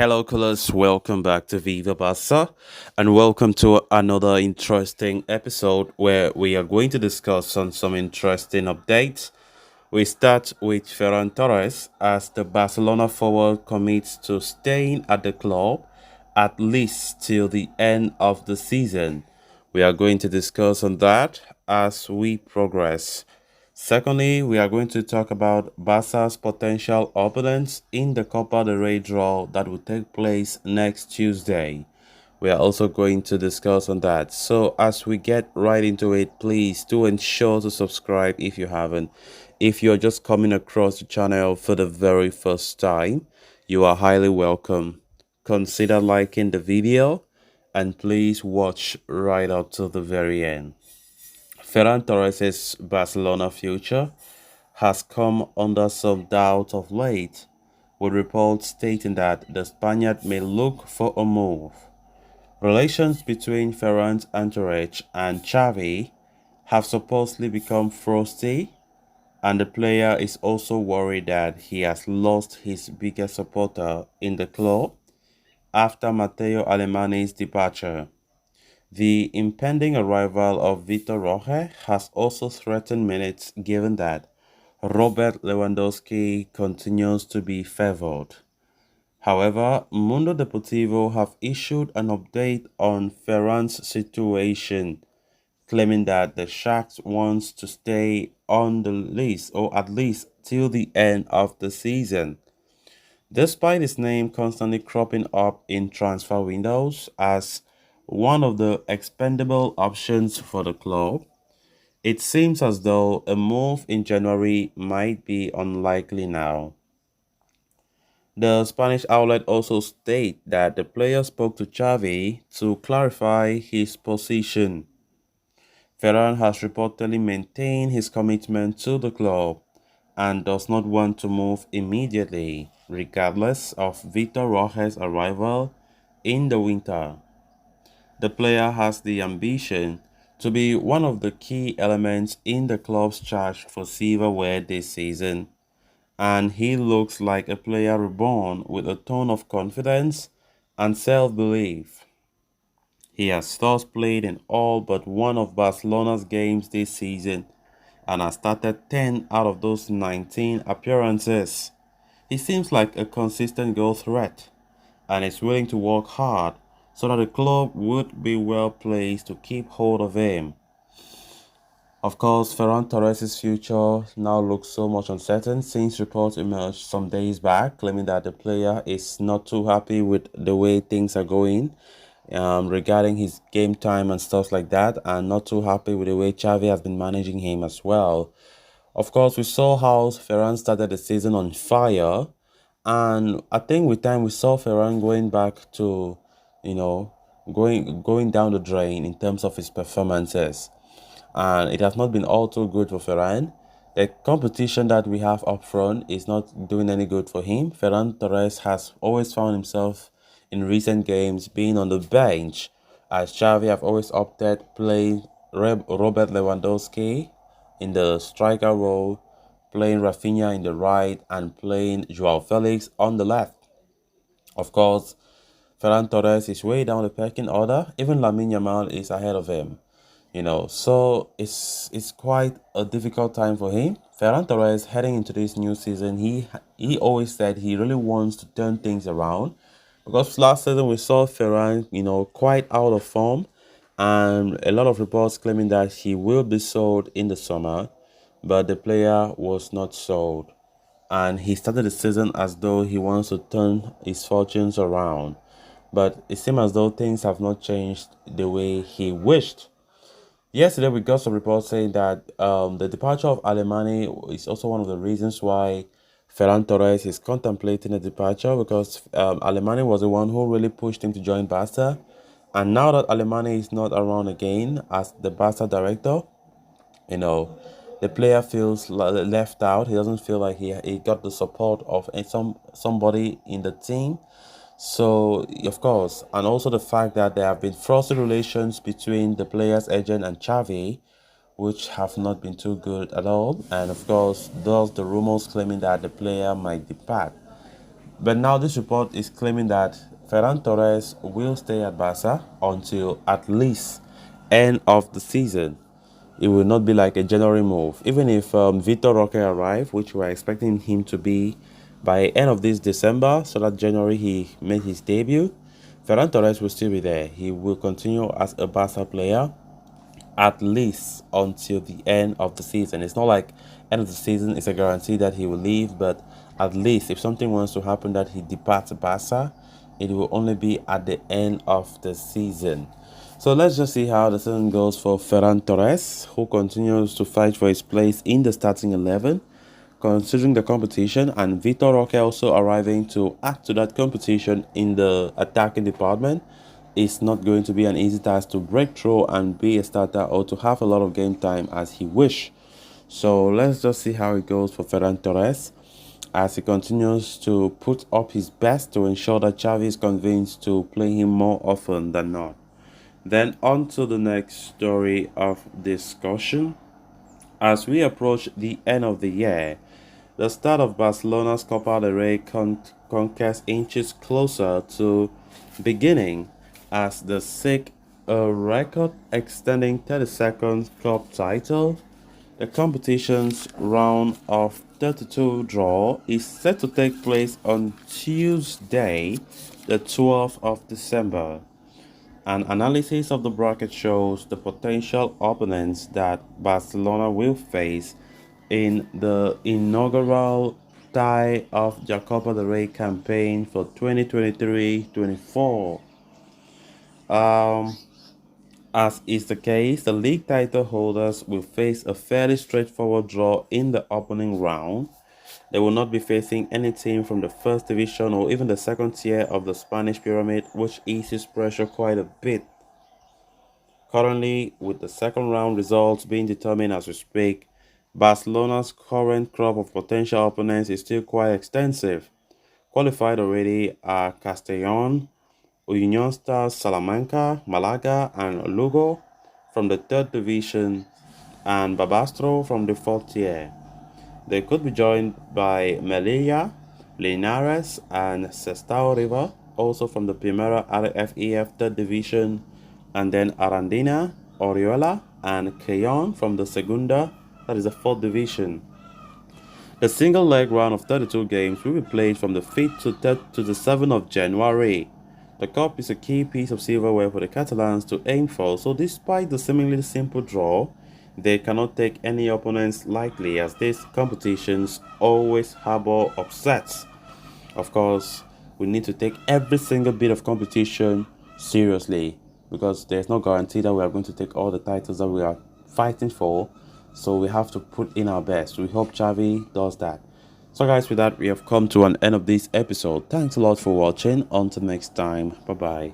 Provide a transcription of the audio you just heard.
Hello, colors. Welcome back to Viva Barca, and welcome to another interesting episode where we are going to discuss on some interesting updates. We start with Ferran Torres as the Barcelona forward commits to staying at the club at least till the end of the season. We are going to discuss on that as we progress. Secondly, we are going to talk about Barca's potential opponents in the Copa del Rey draw that will take place next Tuesday. We are also going to discuss on that. So as we get right into it, please do ensure to subscribe if you haven't. If you're just coming across the channel for the very first time, you are highly welcome. Consider liking the video and please watch right up to the very end. Ferran Torres' Barcelona future has come under some doubt of late, with reports stating that the Spaniard may look for a move. Relations between Ferran's entourage and Xavi have supposedly become frosty, and the player is also worried that he has lost his biggest supporter in the club after Matteo Alemani's departure. The impending arrival of Vitor Roque has also threatened minutes given that Robert Lewandowski continues to be favored. However, Mundo Deportivo have issued an update on Ferran's situation, claiming that the Sharks wants to stay on the list or at least till the end of the season. Despite his name constantly cropping up in transfer windows as one of the expendable options for the club, it seems as though a move in January might be unlikely now. The Spanish outlet also state that the player spoke to Xavi to clarify his position. Ferran has reportedly maintained his commitment to the club and does not want to move immediately, regardless of Vitor Roque's arrival in the winter. The player has the ambition to be one of the key elements in the club's charge for silverware this season, and he looks like a player reborn with a ton of confidence and self-belief. He has thus played in all but one of Barcelona's games this season and has started 10 out of those 19 appearances. He seems like a consistent goal threat and is willing to work hard so that the club would be well placed to keep hold of him. Of course, Ferran Torres' future now looks so much uncertain since reports emerged some days back claiming that the player is not too happy with the way things are going regarding his game time and stuff like that, and not too happy with the way Xavi has been managing him as well. Of course, we saw how Ferran started the season on fire, and I think with time we saw Ferran going back to, you know, going down the drain in terms of his performances, and it has not been all too good for Ferran. The competition that we have up front is not doing any good for him. Ferran Torres has always found himself in recent games being on the bench, as Xavi have always opted playing Robert Lewandowski in the striker role, playing Rafinha in the right, and playing Joao Felix on the left. Of course, Ferran Torres is way down the pecking order. Even Lamine Yamal is ahead of him. So it's quite a difficult time for him. Ferran Torres heading into this new season, he always said he really wants to turn things around, because last season we saw Ferran, quite out of form, and a lot of reports claiming that he will be sold in the summer, but the player was not sold, and he started the season as though he wants to turn his fortunes around, but it seems as though things have not changed the way he wished. Yesterday, we got some reports saying that the departure of Alemany is also one of the reasons why Ferran Torres is contemplating a departure, because Alemany was the one who really pushed him to join Barca. And now that Alemany is not around again as the Barca director, you know, the player feels left out. He doesn't feel like he got the support of somebody in the team. So, of course, and also the fact that there have been frosty relations between the player's agent and Xavi, which have not been too good at all. And of course, those the rumors claiming that the player might depart. But now this report is claiming that Ferran Torres will stay at Barca until at least end of the season. It will not be like a January move. Even if Vitor Roque arrive, which we're expecting him to be by end of this December, so that January he made his debut, Ferran Torres will still be there. He will continue as a Barca player at least until the end of the season. It's not like end of the season is a guarantee that he will leave, but at least if something wants to happen that he departs Barca, it will only be at the end of the season. So let's just see how the season goes for Ferran Torres, who continues to fight for his place in the starting 11, considering the competition, and Vitor Roque also arriving to add to that competition in the attacking department. It's not going to be an easy task to break through and be a starter or to have a lot of game time as he wish. So let's just see how it goes for Ferran Torres as he continues to put up his best to ensure that Xavi is convinced to play him more often than not. Then on to the next story of discussion. As we approach the end of the year, the start of Barcelona's Copa del Rey conquest inches closer to beginning as they seek a record-extending 32nd club title. The competition's round of 32 draw is set to take place on Tuesday, the 12th of December. An analysis of the bracket shows the potential opponents that Barcelona will face in the inaugural tie of the Copa del Rey campaign for 2023-24. As is the case, the league title holders will face a fairly straightforward draw in the opening round. They will not be facing any team from the first division or even the second tier of the Spanish pyramid, which eases pressure quite a bit. Currently, with the second round results being determined as we speak, Barcelona's current crop of potential opponents is still quite extensive. Qualified already are Castellón, Union Stars Salamanca, Malaga, and Lugo from the third division, and Babastro from the fourth tier. They could be joined by Melilla, Linares, and Sestao River, also from the Primera RFEF third division, and then Arandina, Oriola, and Cayon from the Segunda, that is the fourth division. The single leg round of 32 games will be played from the 5th to the 7th of January. The cup is a key piece of silverware for the Catalans to aim for, so despite the seemingly simple draw, they cannot take any opponents lightly as these competitions always harbor upsets. Of course, we need to take every single bit of competition seriously because there's no guarantee that we are going to take all the titles that we are fighting for, so we have to put in our best. We hope Xavi does that. So guys, with that, we have come to an end of this episode. Thanks a lot for watching. Until next time, bye bye.